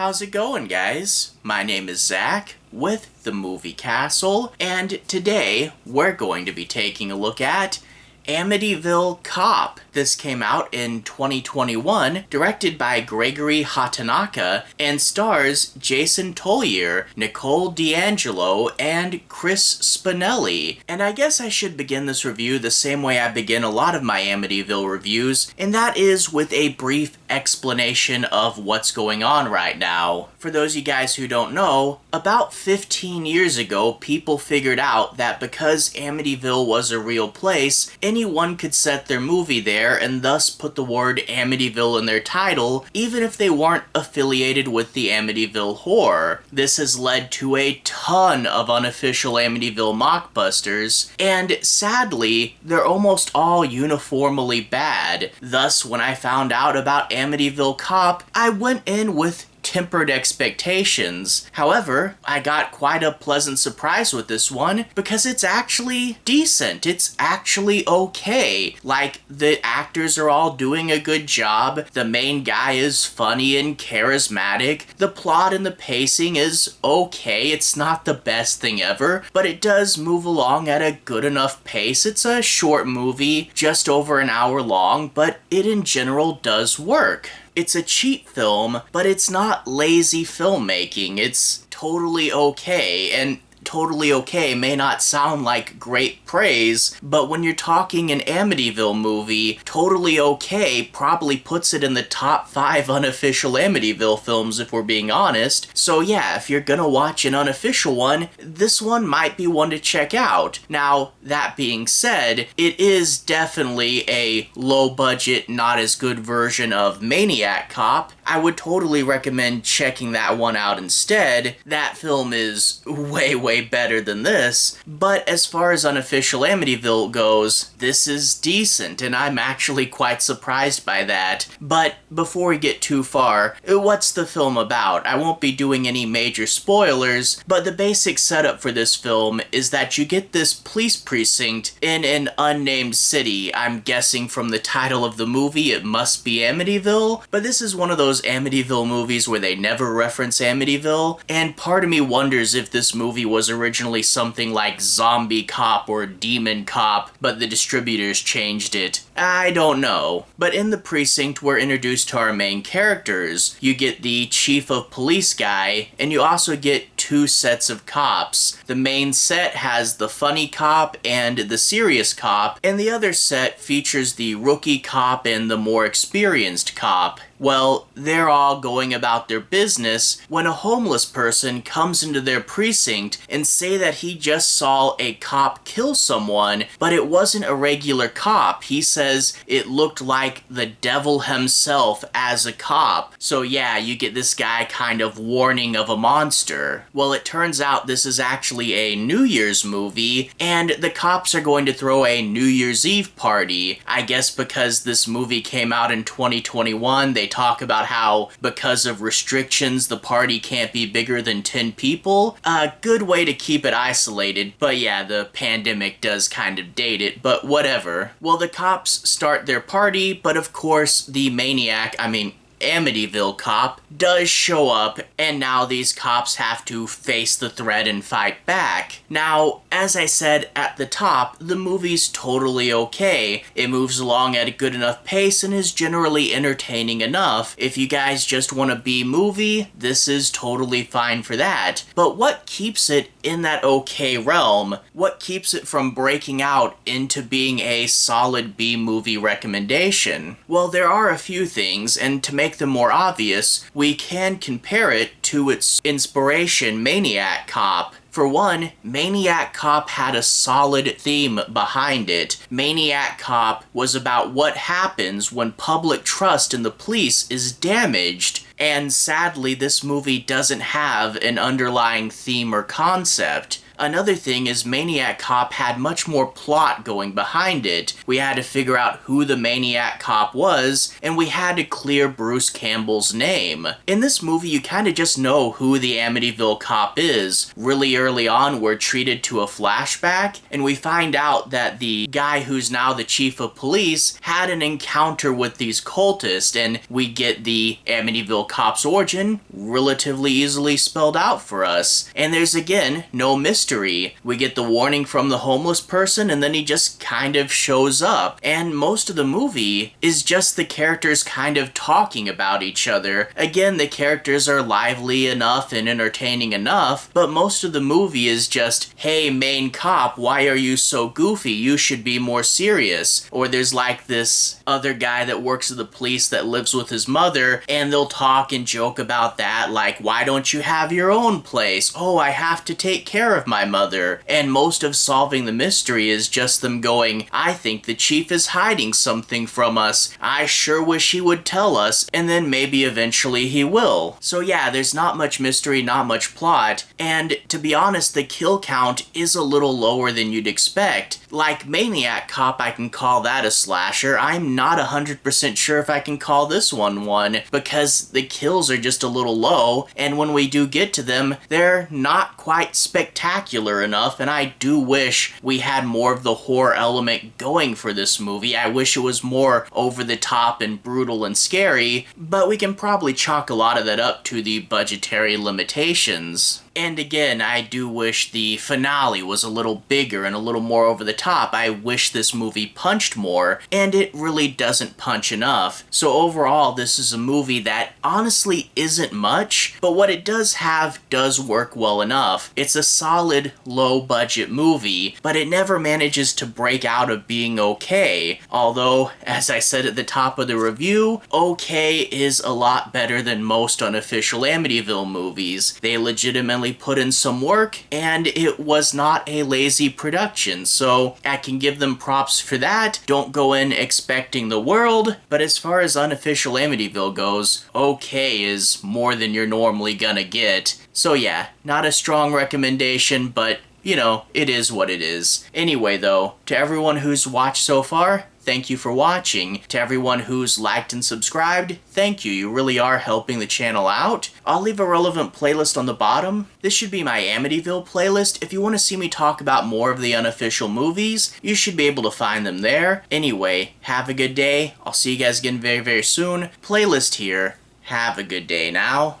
How's it going, guys? My name is Zach with the Movie Castle, and today we're going to be taking a look at Amityville Cop. This came out in 2021, directed by Gregory Hatanaka, and stars Jason Toler, Nicole and Chris Spinelli. And I guess I should begin this review the same way I begin a lot of my Amityville reviews, and that is with a brief explanation of what's going on right now. For those of you guys who don't know, about 15 years ago, people figured out that because Amityville was a real place, anyone could set their movie there and thus put the word Amityville in their title, even if they weren't affiliated with the Amityville horror. This has led to a ton of unofficial Amityville mockbusters, and sadly, they're almost all uniformly bad. Thus, when I found out about Amityville Cop, I went in with tempered expectations. However, I got quite a pleasant surprise with this one because it's actually decent. It's actually okay. Like, the actors are all doing a good job. The main guy is funny and charismatic. The plot and the pacing is okay. It's not the best thing ever, but it does move along at a good enough pace. It's a short movie, just over an hour long, but it in general does work. It's a cheap film, but it's not lazy filmmaking. It's totally okay, and totally okay may not sound like great praise, but when you're talking an Amityville movie, totally okay probably puts it in the top 5 unofficial Amityville films if we're being honest. So yeah, if you're gonna watch an unofficial one, this one might be one to check out. Now, that being said, it is definitely a low-budget, not as good version of Maniac Cop. I would totally recommend checking that one out instead. That film is way better than this, but as far as unofficial Amityville goes, this is decent, and I'm actually quite surprised by that. But before we get too far, what's the film about? I won't be doing any major spoilers, but the basic setup for this film is that you get this police precinct in an unnamed city. I'm guessing from the title of the movie it must be Amityville, but this is one of those Amityville movies where they never reference Amityville, and part of me wonders if this movie was originally something like Zombie Cop or Demon Cop, but the distributors changed it. I don't know. But in the precinct, we're introduced to our main characters. You get the chief of police guy, and you also get 2 sets of cops. The main set has the funny cop and the serious cop, and the other set features the rookie cop and the more experienced cop. Well, they're all going about their business when a homeless person comes into their precinct and say that he just saw a cop kill someone, but it wasn't a regular cop. He says it looked like the devil himself as a cop. So yeah, you get this guy kind of warning of a monster. Well, it turns out this is actually a New Year's movie, and the cops are going to throw a New Year's Eve party. I guess because this movie came out in 2021, they talk about how because of restrictions the party can't be bigger than 10 people. A good way to keep it isolated, but yeah, the pandemic does kind of date it, but whatever. Well, the cops start their party, but of course the Amityville Cop does show up, and now these cops have to face the threat and fight back. Now, as I said at the top, the movie's totally okay. It moves along at a good enough pace and is generally entertaining enough. If you guys just want a B movie, this is totally fine for that. But what keeps it in that okay realm? What keeps it from breaking out into being a solid B movie recommendation? Well, there are a few things, and to make them more obvious, we can compare it to its inspiration, Maniac Cop. For one, Maniac Cop had a solid theme behind it. Maniac Cop was about what happens when public trust in the police is damaged. And sadly, this movie doesn't have an underlying theme or concept. another thing is Maniac Cop had much more plot going behind it. We had to figure out who the Maniac Cop was, and we had to clear Bruce Campbell's name. In this movie, you kind of just know who the Amityville Cop is. Really early on, we're treated to a flashback, and we find out that the guy who's now the chief of police had an encounter with these cultists, and we get the Amityville Cop's origin relatively easily spelled out for us. And there's again no mystery. We get the warning from the homeless person, and then he just kind of shows up. And most of the movie is just the characters kind of talking about each other. Again, the characters are lively enough and entertaining enough, but most of the movie is just, hey, main cop, why are you so goofy? You should be more serious. Or there's like this other guy that works at the police that lives with his mother, and they'll talk and joke about that, like, why don't you have your own place? Oh, I have to take care of my mother. And most of solving the mystery is just them going, I think the chief is hiding something from us. I sure wish he would tell us, and then maybe eventually he will. So yeah, there's not much mystery, not much plot, and to be honest, the kill count is a little lower than you'd expect. Like Maniac Cop, I can call that a slasher. I'm not 100% sure if I can call this one because the kills are just a little low, and when we do get to them, they're not quite spectacular enough, and I do wish we had more of the horror element going for this movie. I wish it was more over the top and brutal and scary, but we can probably chalk a lot of that up to the budgetary limitations. And again, I do wish the finale was a little bigger and a little more over the top. I wish this movie punched more, and it really doesn't punch enough. So overall, this is a movie that honestly isn't much, but what it does have does work well enough. It's a solid, low-budget movie, but it never manages to break out of being okay. Although, as I said at the top of the review, okay is a lot better than most unofficial Amityville movies. They legitimately put in some work, and it was not a lazy production, so I can give them props for that. Don't go in expecting the world, but as far as unofficial Amityville goes, okay is more than you're normally gonna get. So yeah, not a strong recommendation, but you know, it is what it is. Anyway though, to everyone who's watched so far, thank you for watching. To everyone who's liked and subscribed, thank you. You really are helping the channel out. I'll leave a relevant playlist on the bottom. This should be my Amityville playlist. If you want to see me talk about more of the unofficial movies, you should be able to find them there. Anyway, have a good day. I'll see you guys again very, very soon. Playlist here. Have a good day now.